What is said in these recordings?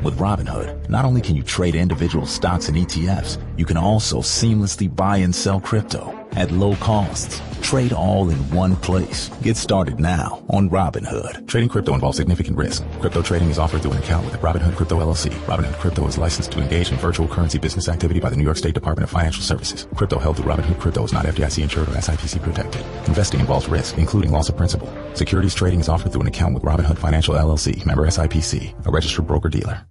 With Robinhood, not only can you trade individual stocks and ETFs, you can also seamlessly buy and sell crypto at low costs. Trade all in one place. Get started now on Robinhood. Trading crypto involves significant risk. Crypto trading is offered through an account with Robinhood Crypto LLC. Robinhood Crypto is licensed to engage in virtual currency business activity by the New York State Department of Financial Services. Crypto held through Robinhood Crypto is not FDIC insured or SIPC protected. Investing involves risk, including loss of principal. Securities trading is offered through an account with Robinhood Financial LLC, member SIPC, a registered broker-dealer.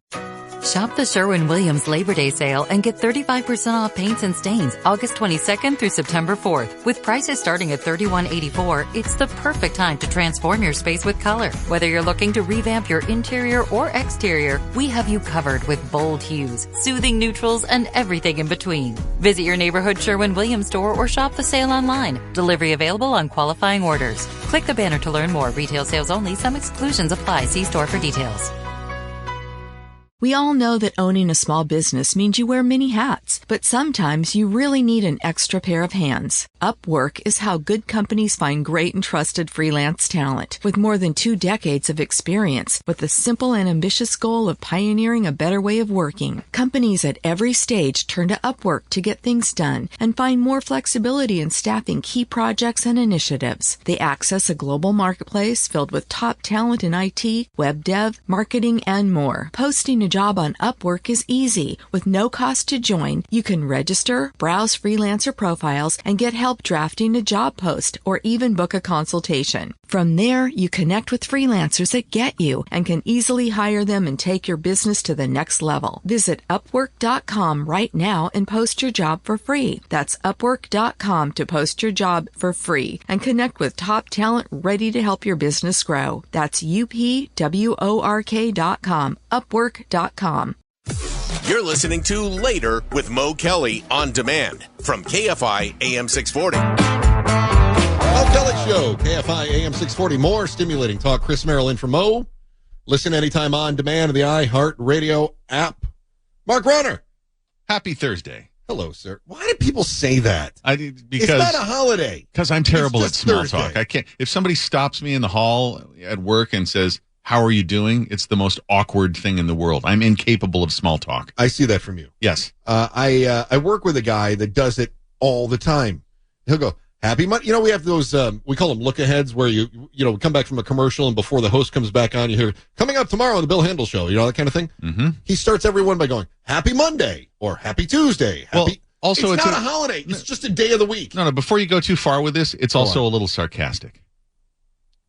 Shop the Sherwin-Williams Labor Day sale and get 35% off paints and stains August 22nd through September 4th. With prices starting at $31.84, it's the perfect time to transform your space with color. Whether you're looking to revamp your interior or exterior, we have you covered with bold hues, soothing neutrals, and everything in between. Visit your neighborhood Sherwin-Williams store or shop the sale online. Delivery available on qualifying orders. Click the banner to learn more. Retail sales only. Some exclusions apply. See store for details. We all know that owning a small business means you wear many hats, but sometimes you really need an extra pair of hands. Upwork is how good companies find great and trusted freelance talent. With more than 2 decades of experience, with the simple and ambitious goal of pioneering a better way of working, companies at every stage turn to Upwork to get things done and find more flexibility in staffing key projects and initiatives. They access a global marketplace filled with top talent in IT, web dev, marketing, and more. Posting a job on Upwork is easy. With no cost to join, you can register, browse freelancer profiles, and get help drafting a job post or even book a consultation. From there, you connect with freelancers that get you and can easily hire them and take your business to the next level. Visit Upwork.com right now and post your job for free. That's Upwork.com to post your job for free and connect with top talent ready to help your business grow. That's UPWORK.com. Upwork.com. You're listening to Later with Mo Kelly on demand from KFI AM 640. Mo Kelly Show, KFI AM 640. More stimulating talk. Chris Merrill in for Mo. Listen anytime on demand on the iHeart Radio app. Mark Runner. Happy Thursday. Hello, sir. Why do people say that? Because it's not a holiday. Because I'm terrible at small Thursday. talk. I can't. If somebody stops me in the hall at work and says, "How are you doing?" It's the most awkward thing in the world. I'm incapable of small talk. I see that from you. Yes. I work with a guy that does it all the time. He'll go, "Happy Monday." You know, we have those, we call them look-aheads where you come back from a commercial and before the host comes back on, you hear, "Coming up tomorrow on the Bill Handel Show," that kind of thing. Mm-hmm. He starts everyone by going, "Happy Monday," or "Happy Tuesday." Also, it's not a holiday. It's just a day of the week. No, before you go too far with this, it's also a little sarcastic.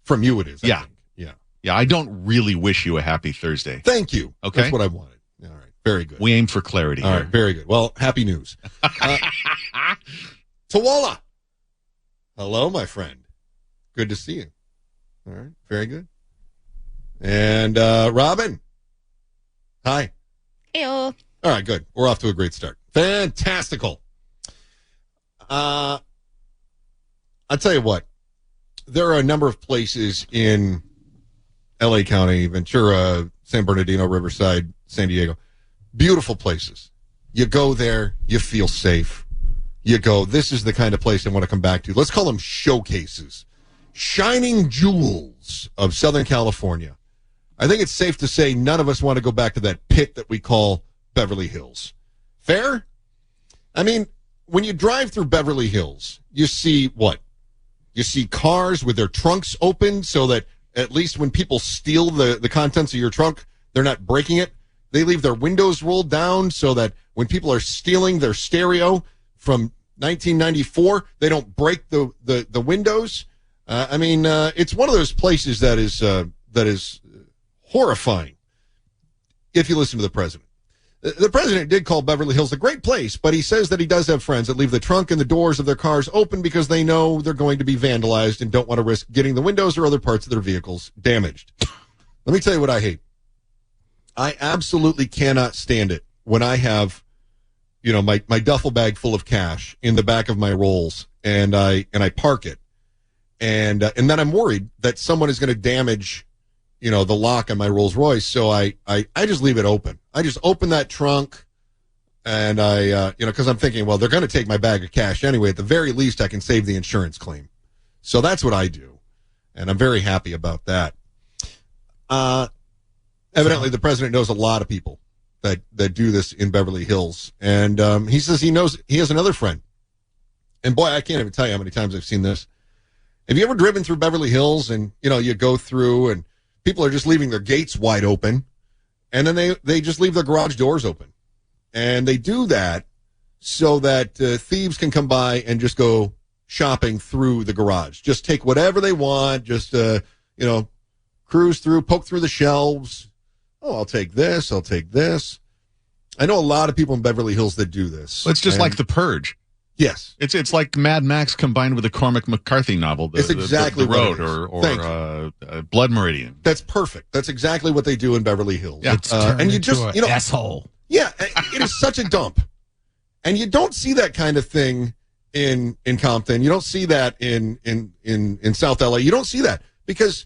From you it is, I Yeah. think. Yeah, I don't really wish you a happy Thursday. Thank you. Okay. That's what I wanted. All right. Very good. We aim for clarity All here. right. Very good. Well, happy news. Tawala. Hello, my friend. Good to see you. All right. Very good. And Robin. Hi. Heyo. All right. Good. We're off to a great start. Fantastical. I'll tell you what. There are a number of places in L.A. County, Ventura, San Bernardino, Riverside, San Diego. Beautiful places. You go there, you feel safe. You go, this is the kind of place I want to come back to. Let's call them showcases. Shining jewels of Southern California. I think it's safe to say none of us want to go back to that pit that we call Beverly Hills. Fair? I mean, when you drive through Beverly Hills, you see what? You see cars with their trunks open so that at least when people steal the contents of your trunk, they're not breaking it. They leave their windows rolled down so that when people are stealing their stereo from 1994, they don't break the windows. It's one of those places that is horrifying if you listen to the president. The president did call Beverly Hills a great place, but he says that he does have friends that leave the trunk and the doors of their cars open because they know they're going to be vandalized and don't want to risk getting the windows or other parts of their vehicles damaged. Let me tell you what I hate. I absolutely cannot stand it when I have, my duffel bag full of cash in the back of my Rolls and I park it. And then I'm worried that someone is going to damage the lock on my Rolls Royce. So I just leave it open. I just open that trunk and because I'm thinking, well, they're going to take my bag of cash anyway. At the very least, I can save the insurance claim. So that's what I do. And I'm very happy about that. Evidently, the president knows a lot of people that do this in Beverly Hills. And he says he has another friend. And boy, I can't even tell you how many times I've seen this. Have you ever driven through Beverly Hills and, you go through and people are just leaving their gates wide open and then they just leave their garage doors open. And they do that so that thieves can come by and just go shopping through the garage. Just take whatever they want, just, cruise through, poke through the shelves. Oh, I'll take this. I'll take this. I know a lot of people in Beverly Hills that do this. Well, it's just like The Purge. Yes. It's like Mad Max combined with a Cormac McCarthy novel. It's exactly the Road or Blood Meridian. That's perfect. That's exactly what they do in Beverly Hills. Yeah. And you just, asshole. Yeah, it is such a dump. And you don't see that kind of thing in Compton. You don't see that in South LA. You don't see that because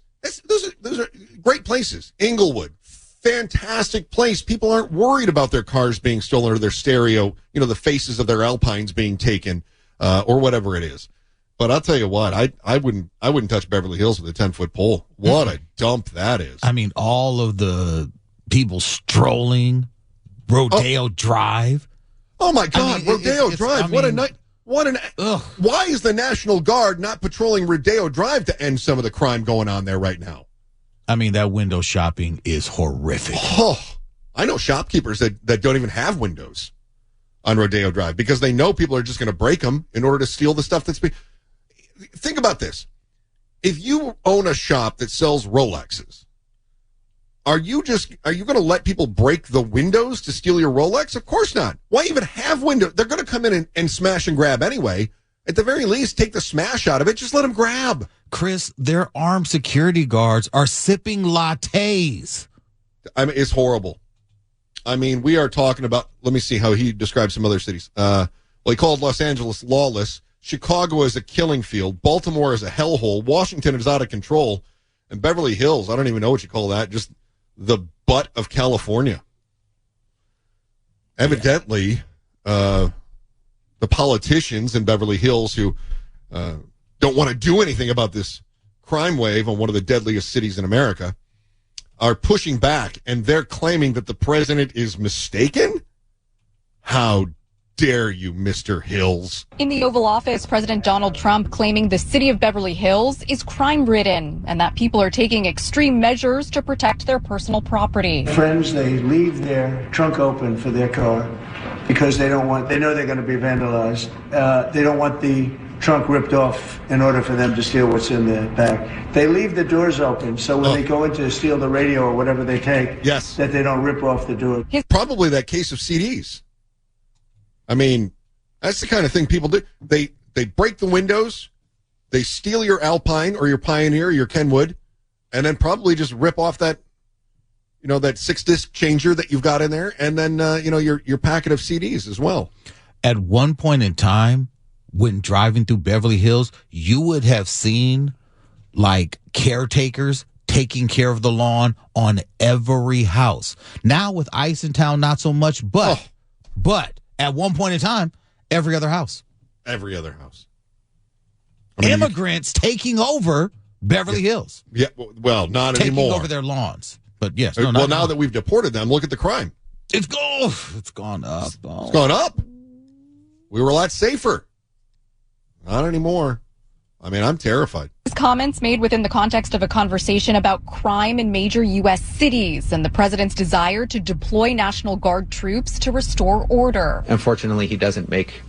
those are great places. Inglewood, fantastic place. People aren't worried about their cars being stolen or their stereo, the faces of their Alpines being taken, or whatever it is. But I'll tell you what, I wouldn't touch Beverly Hills with a 10-foot pole. What a dump that is. I mean, all of the people strolling, Rodeo Drive. Oh my God, Rodeo Drive. What a night. Why is the National Guard not patrolling Rodeo Drive to end some of the crime going on there right now? I mean, that window shopping is horrific. Oh, I know shopkeepers that don't even have windows on Rodeo Drive because they know people are just going to break them in order to steal the stuff that's being... Think about this. If you own a shop that sells Rolexes, are you going to let people break the windows to steal your Rolex? Of course not. Why even have windows? They're going to come in and smash and grab anyway. At the very least, take the smash out of it. Just let them grab. Chris, their armed security guards are sipping lattes. I mean, it's horrible. I mean, we are talking about, let me see how he describes some other cities. He called Los Angeles lawless. Chicago is a killing field. Baltimore is a hellhole. Washington is out of control. And Beverly Hills, I don't even know what you call that. Just the butt of California. Evidently, the politicians in Beverly Hills who don't want to do anything about this crime wave on one of the deadliest cities in America are pushing back, and they're claiming that the president is mistaken? How dare you, Mr. Hills? In the Oval Office, President Donald Trump claiming the city of Beverly Hills is crime-ridden and that people are taking extreme measures to protect their personal property. Friends, they leave their trunk open for their car because they know they're going to be vandalized. They don't want the trunk ripped off in order for them to steal what's in the back. They leave the doors open so when they go in to steal the radio or whatever they take, that they don't rip off the door. Probably that case of CDs. I mean, that's the kind of thing people do. They break the windows, they steal your Alpine or your Pioneer or your Kenwood, and then probably just rip off that, that 6-disc changer that you've got in there, and then, your packet of CDs as well. At one point in time, when driving through Beverly Hills, you would have seen, caretakers taking care of the lawn on every house. Now with ice in town, not so much, but at one point in time, every other house. Every other house. Immigrants taking over Beverly Hills. Yeah, well, not taking anymore. Taking over their lawns. But yes. Now that we've deported them, look at the crime. It's gone up. It's gone up. We were a lot safer. Not anymore. I mean, I'm terrified. His comments made within the context of a conversation about crime in major U.S. cities and the president's desire to deploy National Guard troops to restore order. Unfortunately, he doesn't make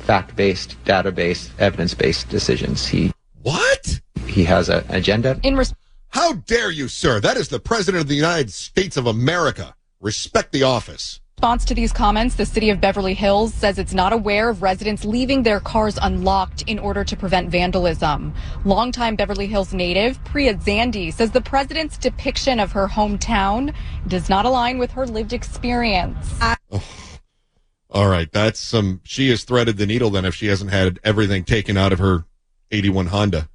fact-based, data-based, evidence-based decisions. He has an agenda. How dare you, sir? That is the president of the United States of America. Respect the office. In response to these comments, the city of Beverly Hills says it's not aware of residents leaving their cars unlocked in order to prevent vandalism. Longtime Beverly Hills native Priya Zandi says the president's depiction of her hometown does not align with her lived experience. All right, she has threaded the needle then if she hasn't had everything taken out of her 81 Honda.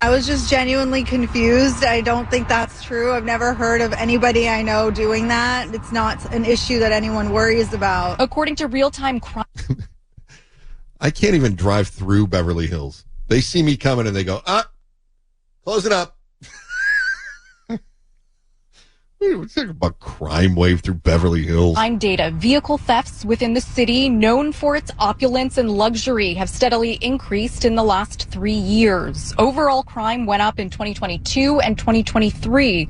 I was just genuinely confused. I don't think that's true. I've never heard of anybody I know doing that. It's not an issue that anyone worries about. According to real-time crime... I can't even drive through Beverly Hills. They see me coming and they go, close it up. What's that about crime wave through Beverly Hills? Crime data. Vehicle thefts within the city, known for its opulence and luxury, have steadily increased in the last 3 years. Overall crime went up in 2022 and 2023.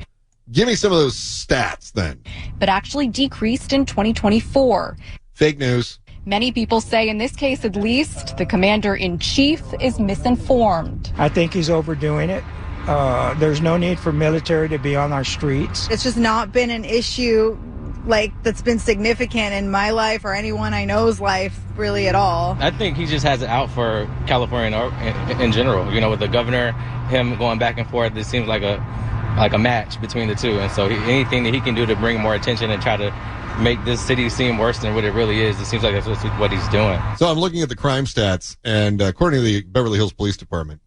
Give me some of those stats then. But actually decreased in 2024. Fake news. Many people say, in this case at least, the commander-in-chief is misinformed. I think he's overdoing it. There's no need for military to be on our streets. It's just not been an issue that's been significant in my life or anyone I know's life really at all. I think he just has it out for California in general. You know, with the governor, him going back and forth, it seems like a match between the two. And so anything that he can do to bring more attention and try to make this city seem worse than what it really is, it seems like that's what he's doing. So I'm looking at the crime stats, and according to the Beverly Hills Police Department,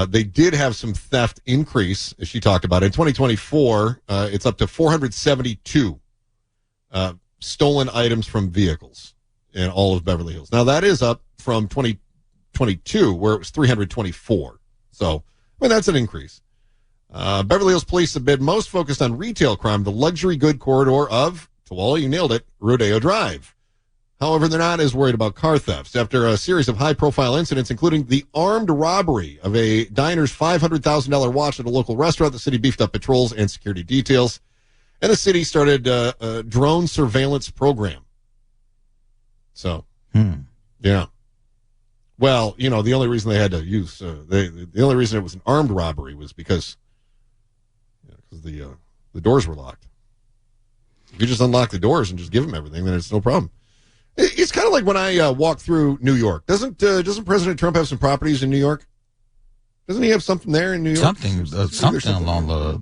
they did have some theft increase, as she talked about. In 2024, it's up to 472 stolen items from vehicles in all of Beverly Hills. Now, that is up from 2022, where it was 324. So, that's an increase. Beverly Hills Police have been most focused on retail crime, the luxury good corridor of, to all you nailed it, Rodeo Drive. However, they're not as worried about car thefts. After a series of high-profile incidents, including the armed robbery of a diner's $500,000 watch at a local restaurant, the city beefed up patrols and security details, and the city started a drone surveillance program. So, yeah. Well, the only reason they had to use the only reason it was an armed robbery was because the doors were locked. If you just unlock the doors and just give them everything, then it's no problem. It's kind of like when I walk through New York. Doesn't President Trump have some properties in New York? Doesn't he have something there in New York? Something along the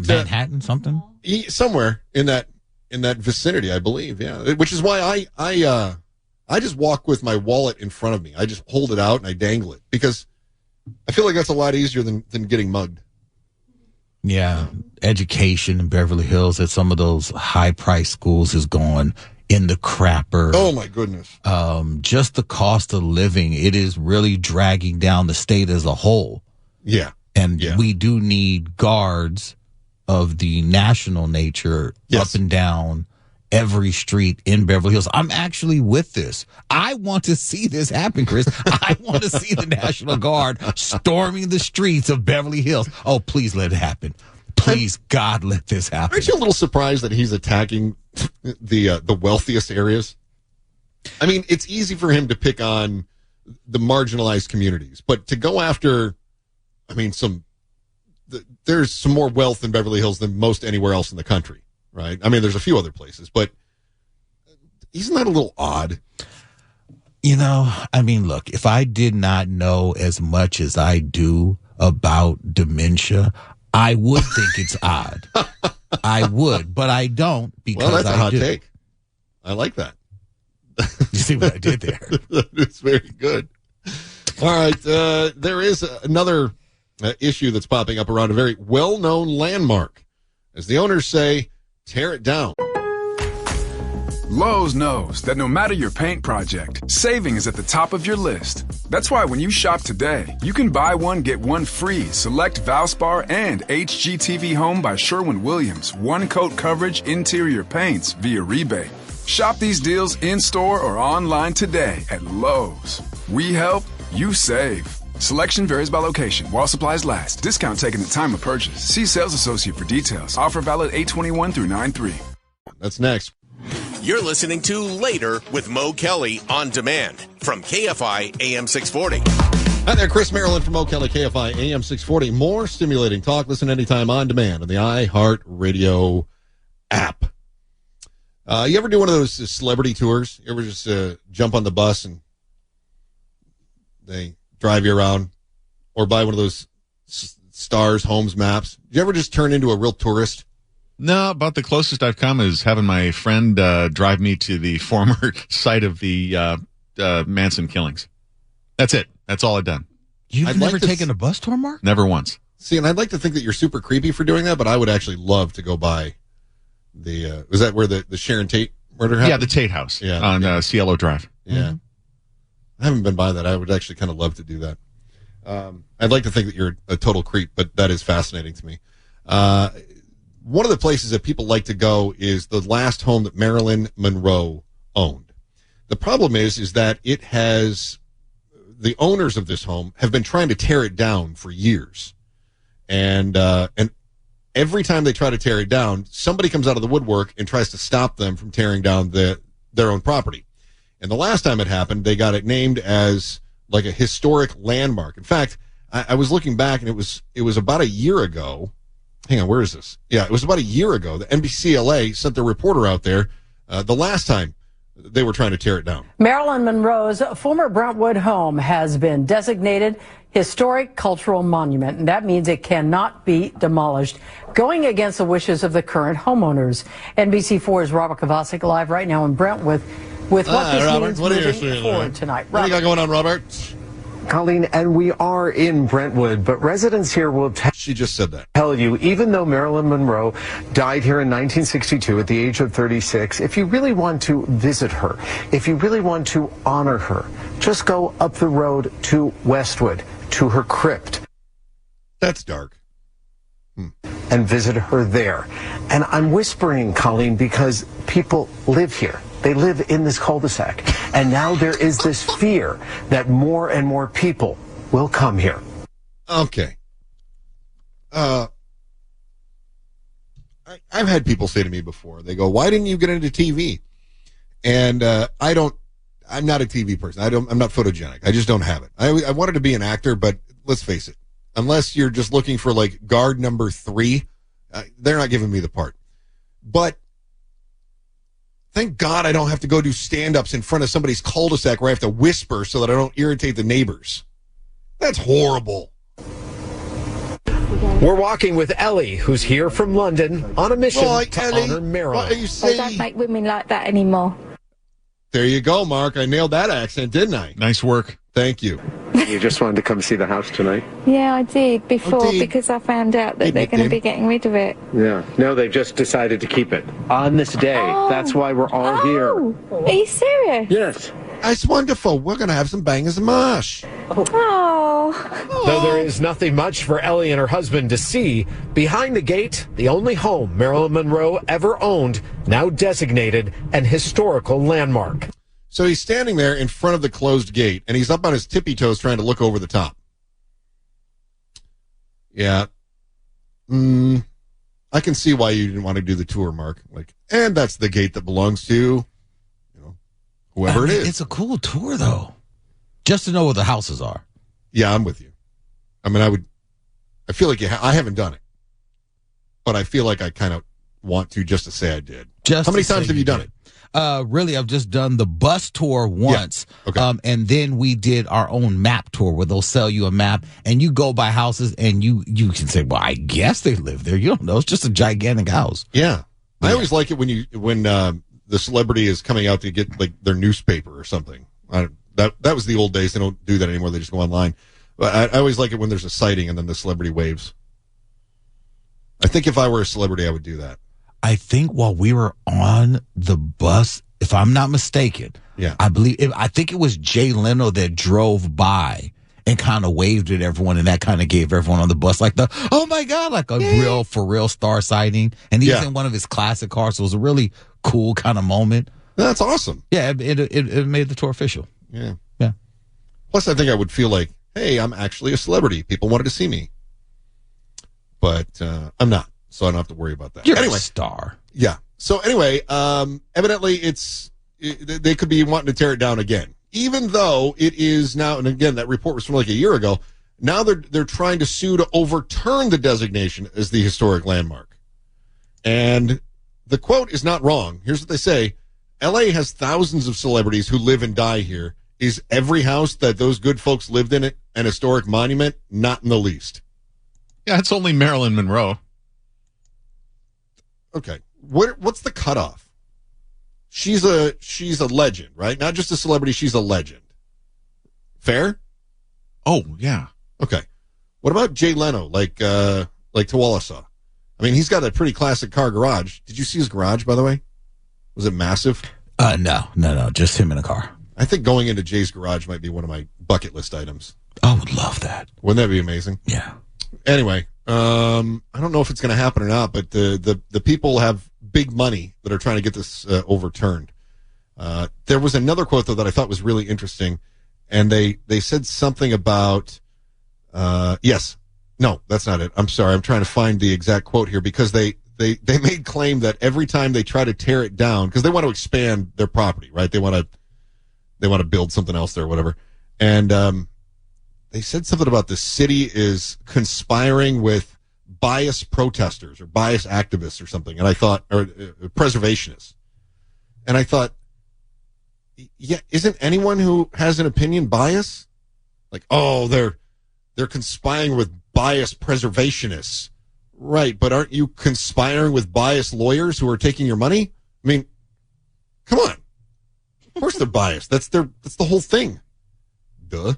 Manhattan, something somewhere in that vicinity, I believe. Yeah, which is why I just walk with my wallet in front of me. I just hold it out and I dangle it because I feel like that's a lot easier than getting mugged. Yeah, education in Beverly Hills at some of those high-priced schools is going in the crapper. Oh, my goodness. Just the cost of living, it is really dragging down the state as a whole. Yeah. And we do need guards of the national nature up and down every street in Beverly Hills. I'm actually with this. I want to see this happen, Chris. I want to see the National Guard storming the streets of Beverly Hills. Oh, please let it happen. Please, God, let this happen. Aren't you a little surprised that he's attacking the wealthiest areas? I mean, it's easy for him to pick on the marginalized communities, but to go after, there's some more wealth in Beverly Hills than most anywhere else in the country, right? I mean, there's a few other places, but isn't that a little odd? Look, if I did not know as much as I do about dementia, I would think it's odd. I would, but I don't because that's a hot do. take. I like that. You see what I did there? It's very good. All right. There is another issue that's popping up around a very well-known landmark. As the owners say, tear it down. Lowe's knows that no matter your paint project, saving is at the top of your list. That's why when you shop today, you can buy one, get one free. Select Valspar and HGTV Home by Sherwin-Williams. One coat coverage interior paints via rebate. Shop these deals in-store or online today at Lowe's. We help, you save. Selection varies by location. While supplies last. Discount taken at time of purchase. See sales associate for details. Offer valid 8/21 through 9/3. That's next. You're listening to Later with Mo Kelly on demand from KFI AM 640. Hi there, Chris Merrill from Mo Kelly, KFI AM 640. More stimulating talk. Listen anytime on demand on the iHeartRadio app. You ever do one of those celebrity tours? You ever just jump on the bus and they drive you around, or buy one of those Stars Homes maps? Did you ever just turn into a real tourist? No, about the closest I've come is having my friend drive me to the former site of the Manson killings. That's it. That's all I've done. You've never taken a bus tour, Mark? Never once. See, and I'd like to think that you're super creepy for doing that, but I would actually love to go by the was that where the Sharon Tate murder happened? Yeah, the Tate House on Cielo Drive. Yeah. Mm-hmm. I haven't been by that. I would actually kind of love to do that. I'd like to think that you're a total creep, but that is fascinating to me. one of the places that people like to go is the last home that Marilyn Monroe owned. The problem is that it has, the owners of this home have been trying to tear it down for years. And every time they try to tear it down, somebody comes out of the woodwork and tries to stop them from tearing down their own property. And the last time it happened, they got it named as like a historic landmark. In fact, I was looking back, and it was about a year ago. Hang on, where is this? Yeah, it was about a year ago. The NBCLA sent their reporter out there the last time they were trying to tear it down. Marilyn Monroe's former Brentwood home has been designated historic cultural monument, and that means it cannot be demolished, going against the wishes of the current homeowners. NBC4's Robert Kovacic live right now in Brentwood with what this means moving forward tonight. What do you got going on, Robert? Colleen, and we are in Brentwood, but residents here will she just said that. Tell you, even though Marilyn Monroe died here in 1962 at the age of 36, if you really want to visit her, if you really want to honor her, just go up the road to Westwood, to her crypt. That's dark. And visit her there. And I'm whispering, Colleen, because people live here. They live in this cul-de-sac. And now there is this fear that more and more people will come here. Okay. I've had people say to me before, they go, why didn't you get into TV? And I'm not a TV person. I'm not photogenic. I just don't have it. I wanted to be an actor, but let's face it, unless you're just looking for like guard number 3, they're not giving me the part. But thank God I don't have to go do stand-ups in front of somebody's cul-de-sac where I have to whisper so that I don't irritate the neighbors. That's horrible. We're walking with Ellie, who's here from London on a mission to honor Merrill. What are you saying? They don't make women like that anymore. There you go, Mark. I nailed that accent, didn't I? Nice work. Thank you. You just wanted to come see the house tonight? Yeah, I did before because I found out that they're going to be getting rid of it. Yeah. No, they've just decided to keep it on this day. Oh. That's why we're all here. Are you serious? Yes. That's wonderful. We're going to have some bangers and mash. Oh. Though there is nothing much for Ellie and her husband to see, behind the gate, the only home Marilyn Monroe ever owned, now designated an historical landmark. So he's standing there in front of the closed gate, and he's up on his tippy toes trying to look over the top. Yeah. I can see why you didn't want to do the tour, Mark. And that's the gate that belongs to, whoever it is. It's a cool tour, though. Just to know where the houses are. Yeah, I'm with you. I mean, I feel like I haven't done it, but I feel like I kind of want to just to say I did. How many times have you done it? Really, I've just done the bus tour once. Yeah. Okay. And then we did our own map tour where they'll sell you a map and you go by houses and you can say, well, I guess they live there. You don't know. It's just a gigantic house. Yeah. I always like it when the celebrity is coming out to get like their newspaper or something. That was the old days. They don't do that anymore. They just go online. But I always like it when there's a sighting and then the celebrity waves. I think if I were a celebrity, I would do that. I think while we were on the bus, if I'm not mistaken, I think it was Jay Leno that drove by and kind of waved at everyone, and that kind of gave everyone on the bus like oh my God, like a real for real star sighting. And he was in one of his classic cars, so it was a really cool kind of moment. That's awesome. Yeah, it made the tour official. Yeah. Yeah. Plus, I think I would feel like, hey, I'm actually a celebrity. People wanted to see me. But I'm not. So I don't have to worry about that. You're a star. Yeah. So anyway, evidently they could be wanting to tear it down again, even though it is now. And again, that report was from like a year ago. Now they're trying to sue to overturn the designation as the historic landmark. And the quote is not wrong. Here's what they say: L.A. has thousands of celebrities who live and die here. Is every house that those good folks lived in it an historic monument? Not in the least. Yeah, it's only Marilyn Monroe. Okay. What's the cutoff? She's a legend, right? Not just a celebrity, she's a legend. Fair? Oh, yeah. Okay. What about Jay Leno, like Tawala saw? I mean, he's got a pretty classic car garage. Did you see his garage, by the way? Was it massive? No. Just him in a car. I think going into Jay's garage might be one of my bucket list items. I would love that. Wouldn't that be amazing? Yeah. Anyway, I don't know if it's going to happen or not, but the people have big money that are trying to get this overturned. There was another quote, though, that I thought was really interesting, and they said something about, yes. No, that's not it. I'm sorry. I'm trying to find the exact quote here because they made claim that every time they try to tear it down, because they want to expand their property, right? They want to build something else there or whatever. And they said something about the city is conspiring with bias protesters or bias activists or something. And I thought, or preservationists. And I thought, yeah, isn't anyone who has an opinion bias? Like, oh, they're conspiring with bias preservationists. Right, but aren't you conspiring with biased lawyers who are taking your money? I mean, come on. Of course they're biased. That's the whole thing. Duh. All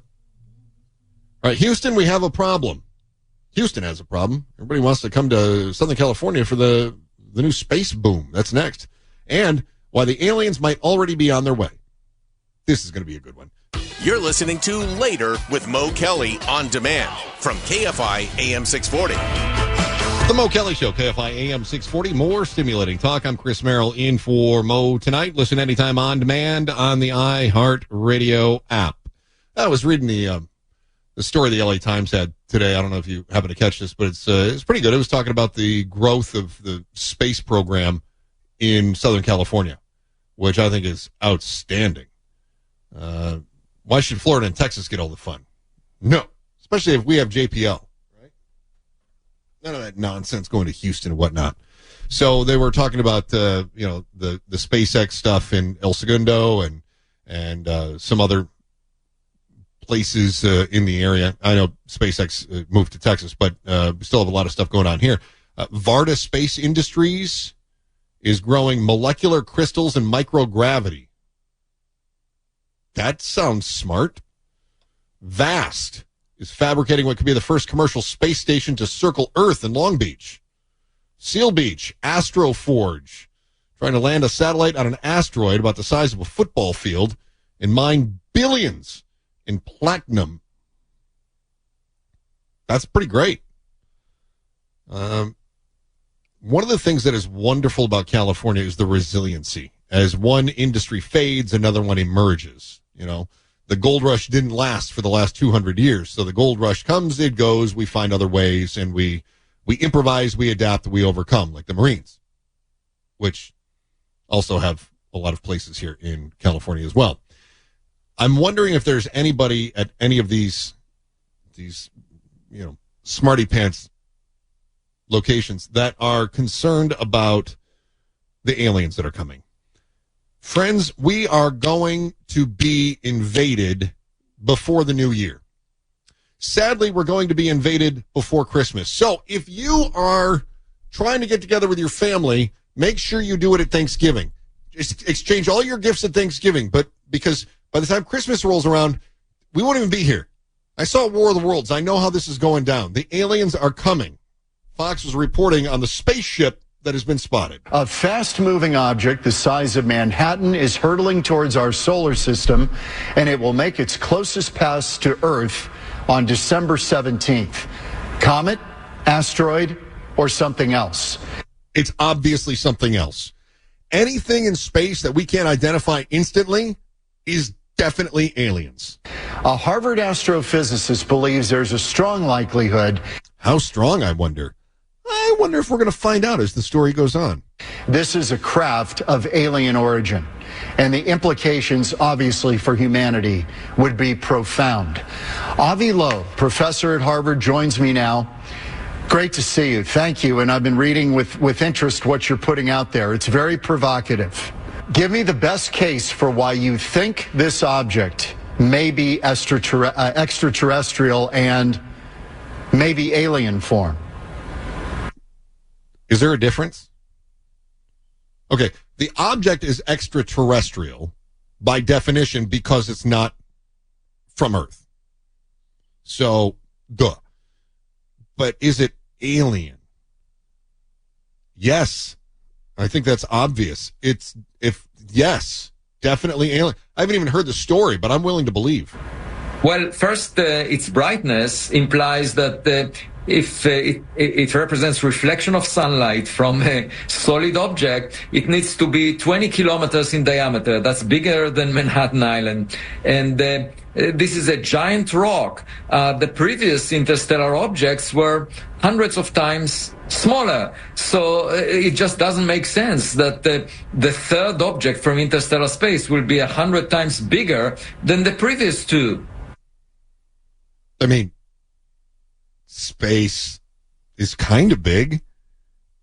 right, Houston, we have a problem. Houston has a problem. Everybody wants to come to Southern California for the new space boom. That's next. And why the aliens might already be on their way. This is going to be a good one. You're listening to Later with Mo Kelly on demand from KFI AM 640. The Mo Kelly Show, KFI AM 640. More stimulating talk. I'm Chris Merrill in for Mo tonight. Listen anytime on demand on the iHeartRadio app. I was reading the story the LA Times had today. I don't know if you happen to catch this, but it's pretty good. It was talking about the growth of the space program in Southern California, which I think is outstanding. Why should Florida and Texas get all the fun? No, especially if we have JPL, right? None of that nonsense going to Houston and whatnot. So they were talking about, the SpaceX stuff in El Segundo and some other places in the area. I know SpaceX moved to Texas, but we still have a lot of stuff going on here. Varda Space Industries is growing molecular crystals and microgravity. That sounds smart. Vast is fabricating what could be the first commercial space station to circle Earth in Long Beach. Seal Beach, Astroforge, trying to land a satellite on an asteroid about the size of a football field and mine billions in platinum. That's pretty great. One of the things that is wonderful about California is the resiliency. As one industry fades, another one emerges. You know, the gold rush didn't last for the last 200 years. So the gold rush comes, it goes, we find other ways, and we improvise, we adapt, we overcome, like the Marines, which also have a lot of places here in California as well. I'm wondering if there's anybody at any of these smarty pants locations that are concerned about the aliens that are coming. Friends, we are going to be invaded before the new year. Sadly, we're going to be invaded before Christmas. So if you are trying to get together with your family, make sure you do it at Thanksgiving. Just exchange all your gifts at Thanksgiving, but because by the time Christmas rolls around, we won't even be here. I saw War of the Worlds. I know how this is going down. The aliens are coming. Fox was reporting on the spaceship that has been spotted. A fast-moving object the size of Manhattan is hurtling towards our solar system, and it will make its closest pass to Earth on December 17th. Comet, asteroid, or something else? It's obviously something else. Anything in space that we can't identify instantly is definitely aliens. A Harvard astrophysicist believes there's a strong likelihood. How strong, I wonder? I wonder if we're going to find out as the story goes on. This is a craft of alien origin, and the implications, obviously, for humanity would be profound. Avi Loeb, professor at Harvard, joins me now. Great to see you. Thank you. And I've been reading with interest what you're putting out there. It's very provocative. Give me the best case for why you think this object may be extraterrestrial and maybe alien form. Is there a difference? Okay, the object is extraterrestrial by definition because it's not from Earth. So, duh. But is it alien? Yes. I think that's obvious. Yes, definitely alien. I haven't even heard the story, but I'm willing to believe. Well, first, its brightness implies that if it represents reflection of sunlight from a solid object, it needs to be 20 kilometers in diameter. That's bigger than Manhattan Island. And this is a giant rock. The previous interstellar objects were hundreds of times smaller. So it just doesn't make sense that the third object from interstellar space will be 100 times bigger than the previous two. I mean, space is kind of big,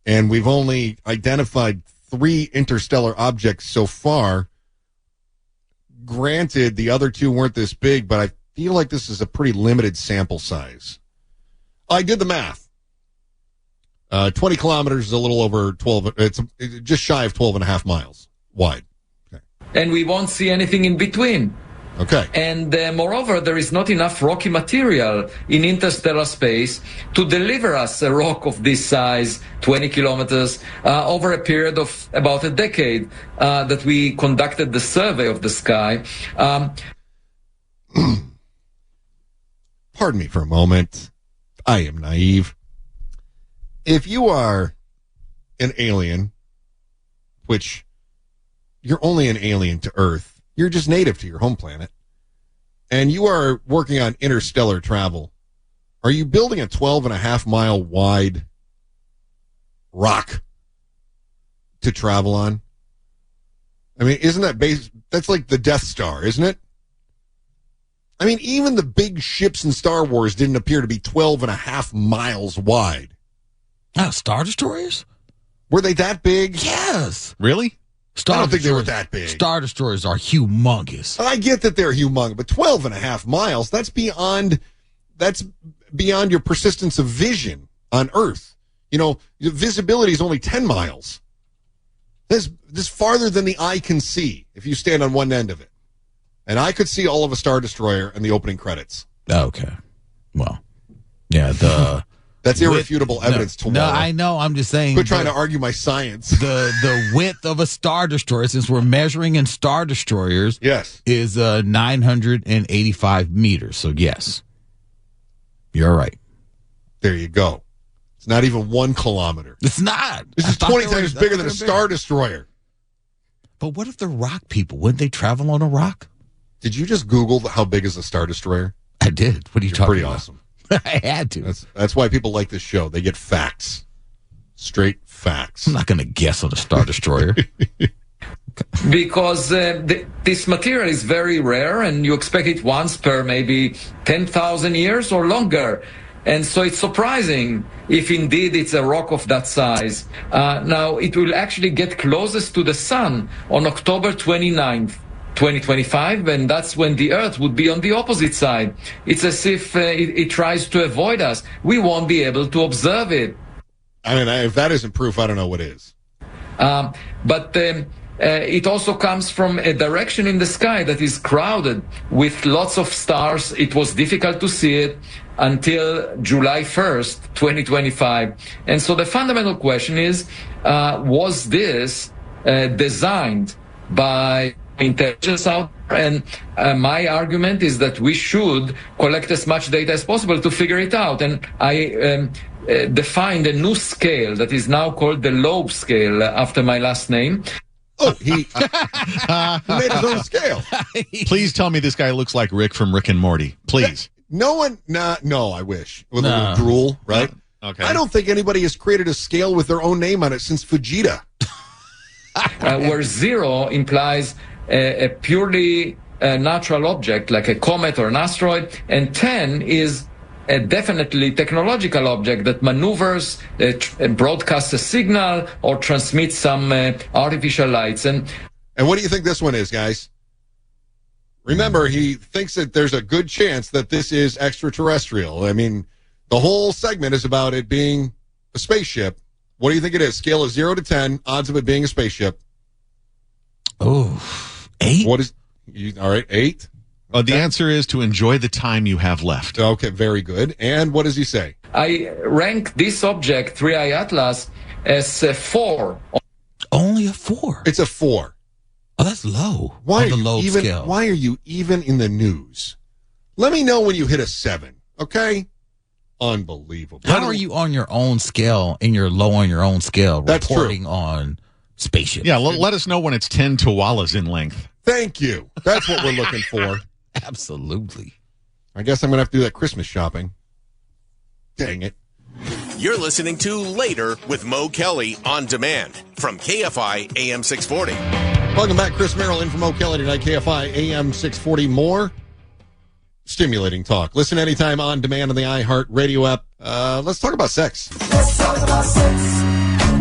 and we've only identified 3 interstellar objects so far. Granted, the other 2 weren't this big, but I feel like this is a pretty limited sample size. I did the math. 20 kilometers is a little over 12. It's just shy of 12 and a half miles wide. Okay. And we won't see anything in between. Okay. And moreover, there is not enough rocky material in interstellar space to deliver us a rock of this size, 20 kilometers, over a period of about a decade that we conducted the survey of the sky. Pardon me for a moment. I am naive. If you are an alien, which you're only an alien to Earth, you're just native to your home planet, and you are working on interstellar travel, are you building a 12.5-mile wide rock to travel on? I mean, isn't that that's like the Death Star, isn't it? I mean, even the big ships in Star Wars didn't appear to be 12.5 miles wide. Star Destroyers? Were they that big? Yes. Really? I don't think they were that big. Star Destroyers are humongous. I get that they're humongous, but 12.5 miles, that's beyond your persistence of vision on Earth. You know, visibility is only 10 miles. This farther than the eye can see if you stand on one end of it. And I could see all of a Star Destroyer in the opening credits. Okay. Well, yeah, that's irrefutable evidence to No, I know. I'm just saying. Quit trying to argue my science. The width of a Star Destroyer, since we're measuring in Star Destroyers, yes, is 985 meters. So yes, you're right. There you go. It's not even 1 kilometer. It's not. This is 20 times bigger than a Star Destroyer. But what if the rock people? Wouldn't they travel on a rock? Did you just Google how big is a Star Destroyer? I did. What are you talking pretty about? Awesome. I had to. That's why people like this show. They get facts. Straight facts. I'm not going to guess on a Star Destroyer. Because this material is very rare, and you expect it once per maybe 10,000 years or longer. And so it's surprising if indeed it's a rock of that size. Now, it will actually get closest to the sun on October 29th. 2025, and that's when the Earth would be on the opposite side. It's as if it tries to avoid us. We won't be able to observe it. I mean, if that isn't proof, I don't know what is. But it also comes from a direction in the sky that is crowded with lots of stars. It was difficult to see it until July 1st, 2025. And so the fundamental question is, was this designed by intelligence out there? And my argument is that we should collect as much data as possible to figure it out. And I defined a new scale that is now called the Loeb scale after my last name. Oh, he made his own scale. Please tell me this guy looks like Rick from Rick and Morty. Please. No, I wish. With a little drool, right? Okay. I don't think anybody has created a scale with their own name on it since Vegeta. Where 0 implies a purely natural object like a comet or an asteroid, and 10 is a definitely technological object that maneuvers, broadcasts a signal, or transmits some artificial lights. And what do you think this one is, guys? Remember, he thinks that there's a good chance that this is extraterrestrial. I mean, the whole segment is about it being a spaceship. What do you think it is? Scale of 0 to 10, odds of it being a spaceship. Oh, 8? What is, all right, 8? The answer is to enjoy the time you have left. Okay, very good. And what does he say? I rank this object, 3i Atlas, as a 4. Only a 4? It's a 4. Oh, that's low. Why on the Loeb scale. Why are you even in the news? Let me know when you hit a 7, okay? Unbelievable. How are you on your own scale and you're low on your own scale That's reporting true. on spaceships? Yeah, let us know when it's 10 koalas in length. Thank you. That's what we're looking for. Absolutely. I guess I'm going to have to do that Christmas shopping. Dang it. You're listening to Later with Mo Kelly on demand from KFI AM 640. Welcome back. Chris Merrill in from Mo Kelly tonight, KFI AM 640. More stimulating talk. Listen anytime on demand on the iHeart Radio app. Let's talk about sex. Let's talk about sex.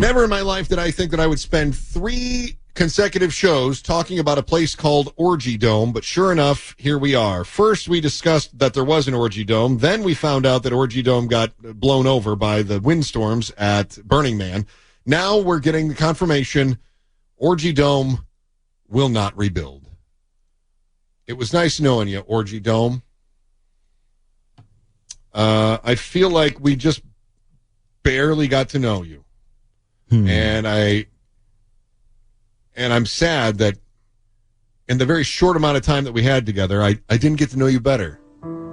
Never in my life did I think that I would spend 3 consecutive shows talking about a place called Orgy Dome, but sure enough, here we are. First, we discussed that there was an Orgy Dome. Then we found out that Orgy Dome got blown over by the windstorms at Burning Man. Now we're getting the confirmation Orgy Dome will not rebuild. It was nice knowing you, Orgy Dome. I feel like we just barely got to know you. And I'm sad that in the very short amount of time that we had together, I didn't get to know you better.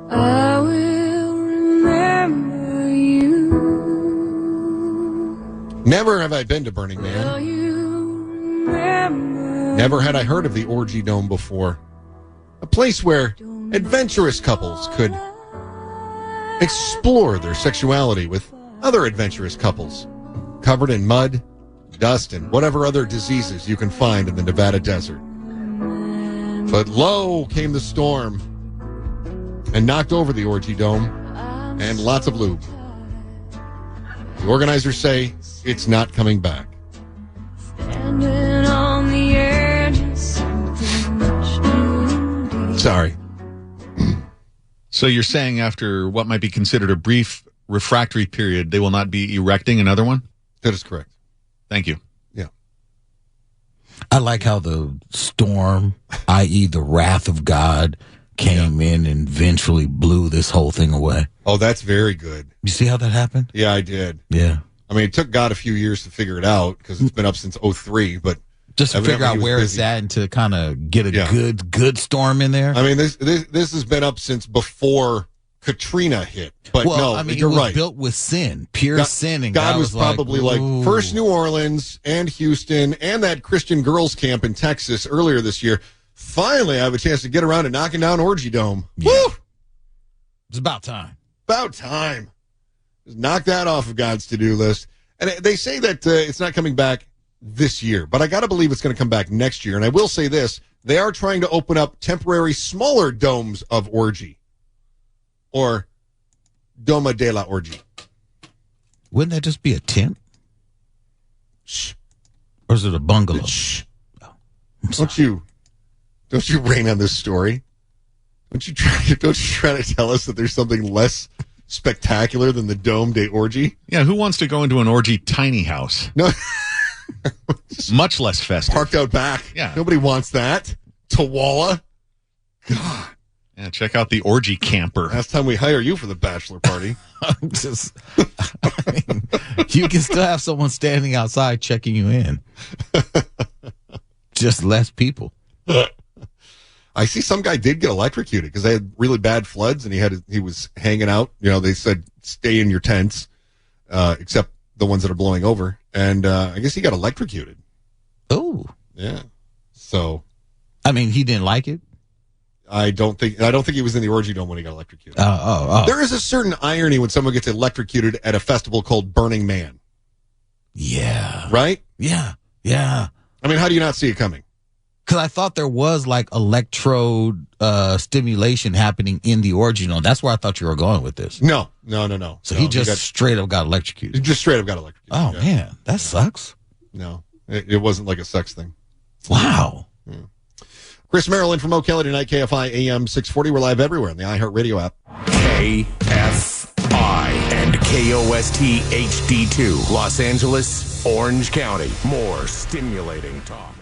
I will remember you. Never have I been to Burning Man. Never had I heard of the Orgy Dome before. A place where adventurous couples could explore their sexuality with other adventurous couples, covered in mud, dust, and whatever other diseases you can find in the Nevada desert. But lo came the storm and knocked over the Orgy Dome and lots of lube. The organizers say it's not coming back. Standing on the edge of something much too deep. Sorry. So you're saying after what might be considered a brief refractory period, they will not be erecting another one? That is correct. Thank you. Yeah. I like how the storm, i.e. the wrath of God, came in and eventually blew this whole thing away. Oh, that's very good. You see how that happened? Yeah, I did. Yeah. I mean, it took God a few years to figure it out because it's been up since 2003, but just to figure out where it's at and to kind of get a good storm in there. I mean, this has been up since before Katrina hit. But no, I mean, you're it was right. built with sin, pure sin, and God was probably like "Ooh." first New Orleans and Houston and that Christian girls camp in Texas earlier this year. Finally, I have a chance to get around to knocking down Orgy Dome. Yeah. Woo! It's about time. About time. Just knock that off of God's to-do list. And they say that it's not coming back this year, but I got to believe it's going to come back next year. And I will say this, they are trying to open up temporary smaller domes of orgy. Or Doma de la Orgy. Wouldn't that just be a tent? Shh. Or is it a bungalow? Shh. Don't you rain on this story? Don't you try to tell us that there's something less spectacular than the Dome de Orgy? Yeah, who wants to go into an orgy tiny house? No. Much less festive. Parked out back. Yeah. Nobody wants that. Tawala. God. Yeah, check out the orgy camper. Last time we hire you for the bachelor party. You can still have someone standing outside checking you in. Just less people. I see some guy did get electrocuted because they had really bad floods and he was hanging out. You know, they said stay in your tents, except the ones that are blowing over. And I guess he got electrocuted. Oh. Yeah. So. I mean, he didn't like it? I don't think he was in the Orgy Dome when he got electrocuted. Oh. There is a certain irony when someone gets electrocuted at a festival called Burning Man. Yeah. Right? Yeah. Yeah. I mean, how do you not see it coming? Because I thought there was like electrode stimulation happening in the Orgy Dome. That's where I thought you were going with this. No. So he just straight up got electrocuted. He just straight up got electrocuted. Oh, yeah. Man. That sucks. No. It wasn't like a sex thing. Wow. Yeah. Chris Merrill in from Mo Kelly tonight, KFI AM 640. We're live everywhere on the iHeart Radio app. KFI and KOST HD2, Los Angeles, Orange County. More stimulating talk.